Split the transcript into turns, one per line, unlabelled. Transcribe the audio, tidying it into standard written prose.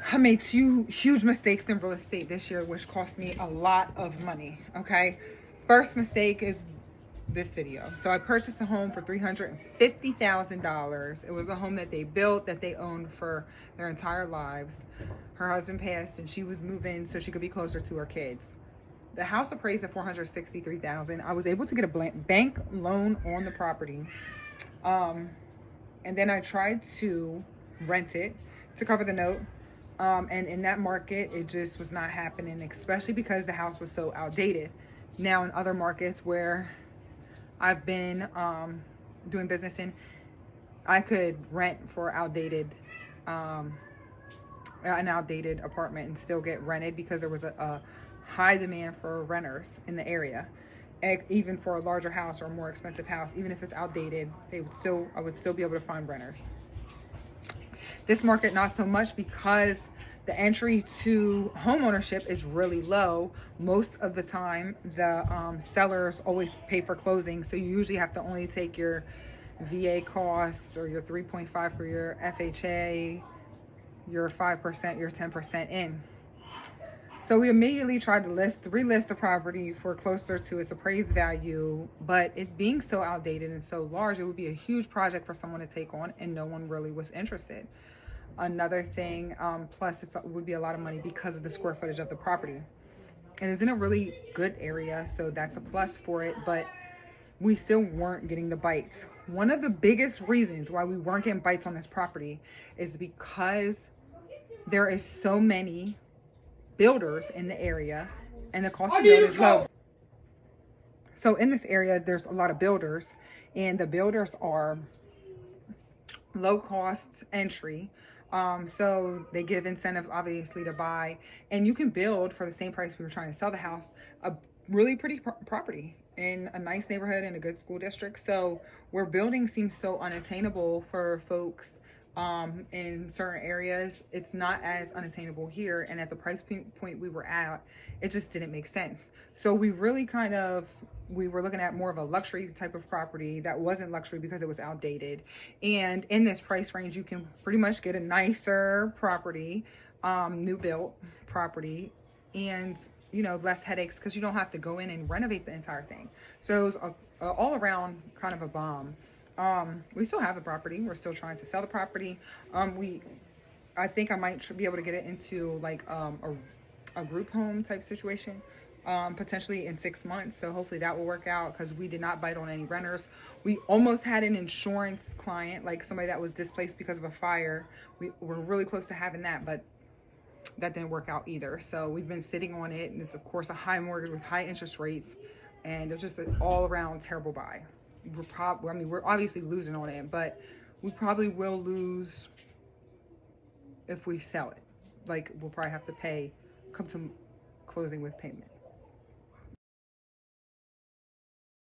I made two huge mistakes in real estate this year, which cost me a lot of money. Okay. First mistake is this video. So I purchased a home for $350,000. It was a home that they built, that they owned for their entire lives. Her husband passed and she was moving so she could be closer to her kids. The house appraised at $463,000. I was able to get a bank loan on the property. And then I tried to rent it to cover the note. And in that market, it just was not happening, especially because the house was so outdated. Now in other markets where I've been doing business in, I could rent for an outdated apartment and still get rented because there was a high demand for renters in the area. Even for a larger house or a more expensive house, even if it's outdated, I would still be able to find renters. This market, not so much, because the entry to home ownership is really low. Most of the time, the sellers always pay for closing, so you usually have to only take your VA costs or your 3.5 for your FHA, your 5%, your 10% in. So we immediately tried to relist the property for closer to its appraised value, but it being so outdated and so large, it would be a huge project for someone to take on, and no one really was interested. Another thing, plus it would be a lot of money because of the square footage of the property. And it's in a really good area, so that's a plus for it, but we still weren't getting the bites. One of the biggest reasons why we weren't getting bites on this property is because there is so many builders in the area and the cost of build is low. So in this area, there's a lot of builders, and the builders are low cost entry. So they give incentives, obviously, to buy, and you can build for the same price we were trying to sell the house, a really pretty property in a nice neighborhood in a good school district. So where building seems so unattainable for folks in certain areas, it's not as unattainable here. And at the price point we were at, it just didn't make sense. So we really we were looking at more of a luxury type of property that wasn't luxury because it was outdated. And in this price range, you can pretty much get a nicer property, new built property, and less headaches because you don't have to go in and renovate the entire thing. So it was all around kind of a bomb. We still have the property. We're still trying to sell the property. I think I might be able to get it into like a group home type situation, potentially in 6 months. So hopefully that will work out, because we did not bite on any renters. We almost had an insurance client, like somebody that was displaced because of a fire. We were really close to having that, but that didn't work out either. So we've been sitting on it, and it's of course a high mortgage with high interest rates, and it's just an all around terrible buy. We're obviously losing on it, but we probably will lose if we sell it. Like, we'll probably have to come to closing with payment.